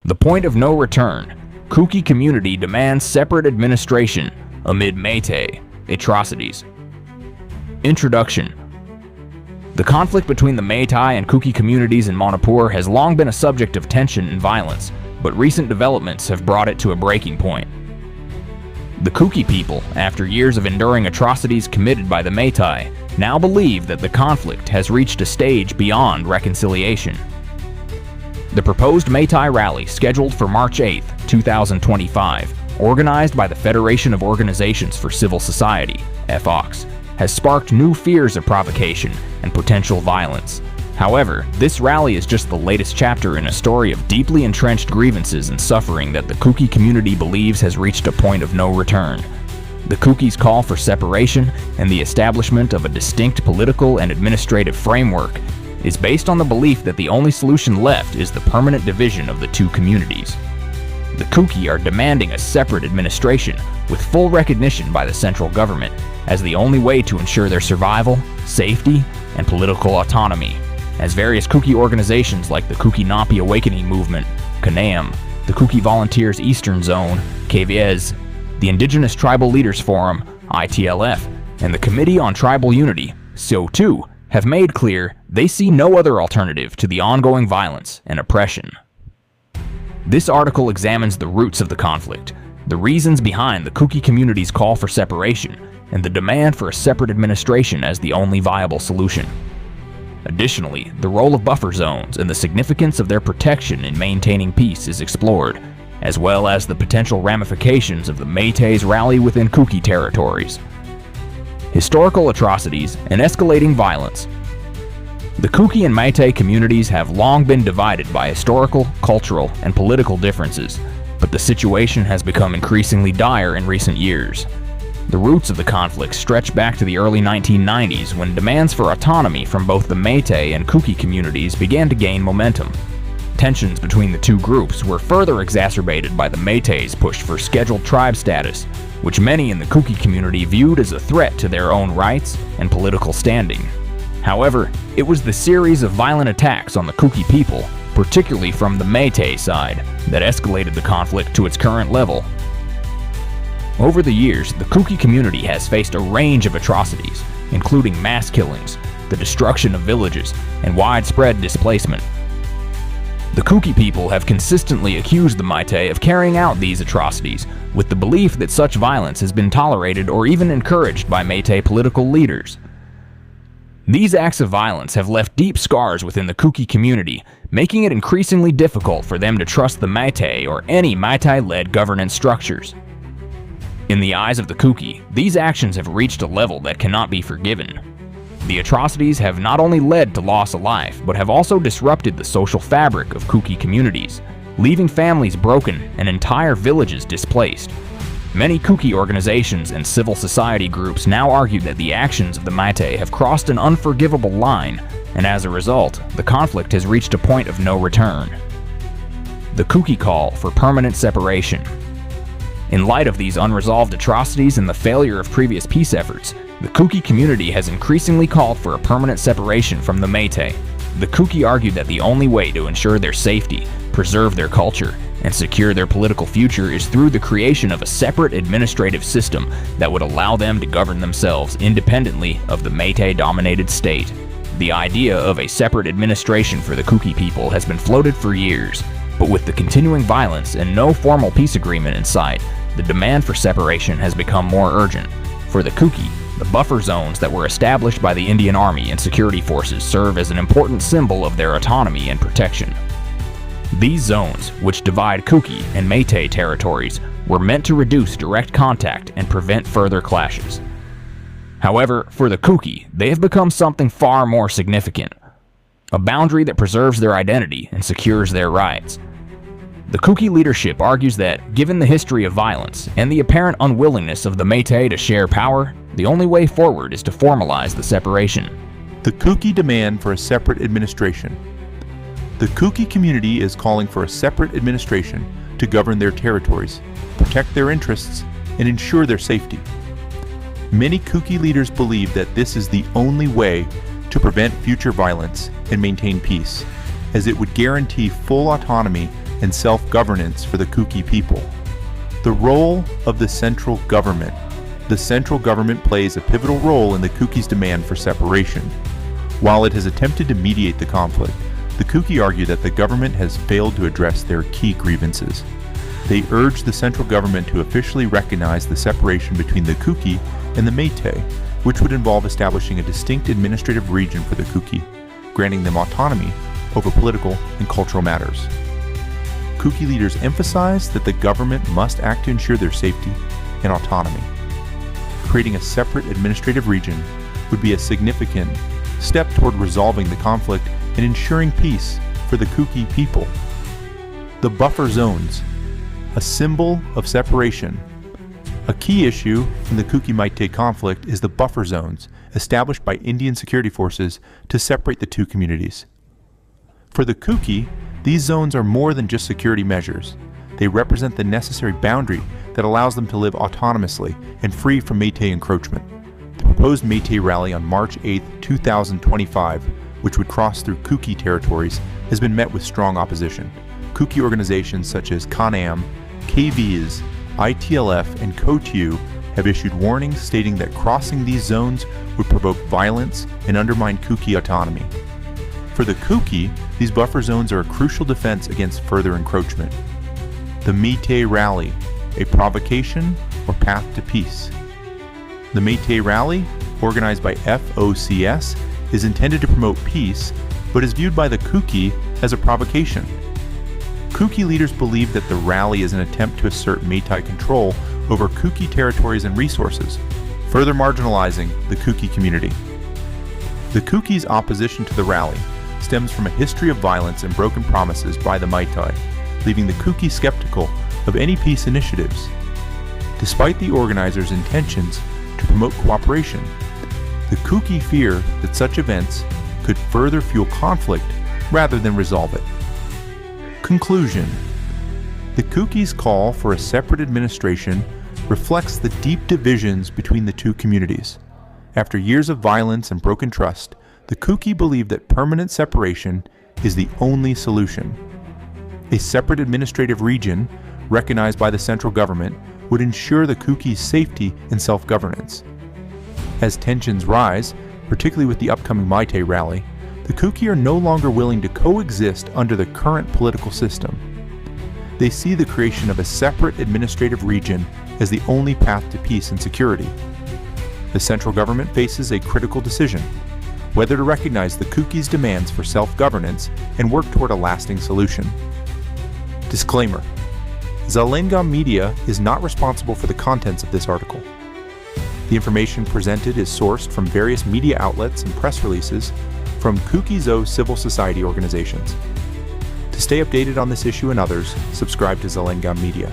The point of no return. Kuki community demands separate administration amid Meitei atrocities. Introduction. The conflict between the Meitei and Kuki communities in Manipur has long been a subject of tension and violence, but recent developments have brought it to a breaking point. The Kuki people, after years of enduring atrocities committed by the Meitei, now believe that the conflict has reached a stage beyond reconciliation. The proposed Meitei rally, scheduled for March 8, 2025, organized by the Federation of Organizations for Civil Society, Focs, has sparked new fears of provocation and potential violence. However, this rally is just the latest chapter in a story of deeply entrenched grievances and suffering that the Kuki community believes has reached a point of no return. The Kukis call for separation and the establishment of a distinct political and administrative framework is based on the belief that the only solution left is the permanent division of the two communities. The Kuki are demanding a separate administration with full recognition by the central government as the only way to ensure their survival, safety, and political autonomy, as various Kuki organizations like the Kuki Napi Awakening Movement, Kanam, the Kuki Volunteers Eastern Zone, Kvvez, the Indigenous Tribal Leaders Forum, ITLF, and the Committee on Tribal Unity, COTU, have made clear they see no other alternative to the ongoing violence and oppression. This article examines the roots of the conflict, the reasons behind the Kuki community's call for separation, and the demand for a separate administration as the only viable solution. Additionally, the role of buffer zones and the significance of their protection in maintaining peace is explored, as well as the potential ramifications of the Meitei's rally within Kuki territories. Historical atrocities and escalating violence. The Kuki and Meitei communities have long been divided by historical, cultural, and political differences, but the situation has become increasingly dire in recent years. The roots of the conflict stretch back to the early 1990s when demands for autonomy from both the Meitei and Kuki communities began to gain momentum. Tensions between the two groups were further exacerbated by the Meitei's push for scheduled tribe status, which many in the Kuki community viewed as a threat to their own rights and political standing. However, it was the series of violent attacks on the Kuki people, particularly from the Meitei side, that escalated the conflict to its current level. Over the years, the Kuki community has faced a range of atrocities, including mass killings, the destruction of villages, and widespread displacement. The Kuki people have consistently accused the Meitei of carrying out these atrocities, with the belief that such violence has been tolerated or even encouraged by Meitei political leaders. These acts of violence have left deep scars within the Kuki community, making it increasingly difficult for them to trust the Meitei or any Meitei-led governance structures. In the eyes of the Kuki, these actions have reached a level that cannot be forgiven. The atrocities have not only led to loss of life, but have also disrupted the social fabric of Kuki communities, leaving families broken and entire villages displaced. Many Kuki organizations and civil society groups now argue that the actions of the Meitei have crossed an unforgivable line, and as a result, the conflict has reached a point of no return. The Kuki call for permanent separation. In light of these unresolved atrocities and the failure of previous peace efforts, the Kuki community has increasingly called for a permanent separation from the Meitei. The Kuki argue that the only way to ensure their safety, preserve their culture, and secure their political future is through the creation of a separate administrative system that would allow them to govern themselves independently of the Meitei-dominated state. The idea of a separate administration for the Kuki people has been floated for years, but with the continuing violence and no formal peace agreement in sight, the demand for separation has become more urgent. For the Kuki, the buffer zones that were established by the Indian Army and security forces serve as an important symbol of their autonomy and protection. These zones, which divide Kuki and Meitei territories, were meant to reduce direct contact and prevent further clashes. However, for the Kuki, they have become something far more significant, a boundary that preserves their identity and secures their rights. The Kuki leadership argues that, given the history of violence and the apparent unwillingness of the Meitei to share power, the only way forward is to formalize the separation. The Kuki demand for a separate administration. The Kuki community is calling for a separate administration to govern their territories, protect their interests, and ensure their safety. Many Kuki leaders believe that this is the only way to prevent future violence and maintain peace, as it would guarantee full autonomy and self-governance for the Kuki people. The role of the central government. The central government plays a pivotal role in the Kuki's demand for separation. While it has attempted to mediate the conflict, the Kuki argue that the government has failed to address their key grievances. They urge the central government to officially recognize the separation between the Kuki and the Meitei, which would involve establishing a distinct administrative region for the Kuki, granting them autonomy over political and cultural matters. Kuki leaders emphasize that the government must act to ensure their safety and autonomy. Creating a separate administrative region would be a significant step toward resolving the conflict and ensuring peace for the Kuki people. The buffer zones, a symbol of separation. A key issue in the Kuki-Meitei conflict is the buffer zones established by Indian security forces to separate the two communities. For the Kuki, these zones are more than just security measures. They represent the necessary boundary that allows them to live autonomously and free from Meitei encroachment. The proposed Meitei rally on March 8, 2025, which would cross through Kuki territories, has been met with strong opposition. Kuki organizations such as Kanam, Kvvez, ITLF, and COTU have issued warnings stating that crossing these zones would provoke violence and undermine Kuki autonomy. For the Kuki, these buffer zones are a crucial defense against further encroachment. The Meitei Rally, a provocation or path to peace. The Meitei Rally, organized by Focs, is intended to promote peace, but is viewed by the Kuki as a provocation. Kuki leaders believe that the rally is an attempt to assert Meitei control over Kuki territories and resources, further marginalizing the Kuki community. The Kuki's opposition to the rally stems from a history of violence and broken promises by the Meitei, leaving the Kuki skeptical of any peace initiatives. Despite the organizers' intentions to promote cooperation, the Kuki fear that such events could further fuel conflict rather than resolve it. Conclusion. The Kuki's call for a separate administration reflects the deep divisions between the two communities. After years of violence and broken trust, the Kuki believe that permanent separation is the only solution. A separate administrative region, recognized by the central government, would ensure the Kuki's safety and self-governance. As tensions rise, particularly with the upcoming Meitei rally, the Kuki are no longer willing to coexist under the current political system. They see the creation of a separate administrative region as the only path to peace and security. The central government faces a critical decision: whether to recognize the Kuki's demands for self-governance and work toward a lasting solution. Disclaimer: Zalengam Media is not responsible for the contents of this article. The information presented is sourced from various media outlets and press releases from Kuki-Zo civil society organizations. To stay updated on this issue and others, subscribe to Zalengam Media.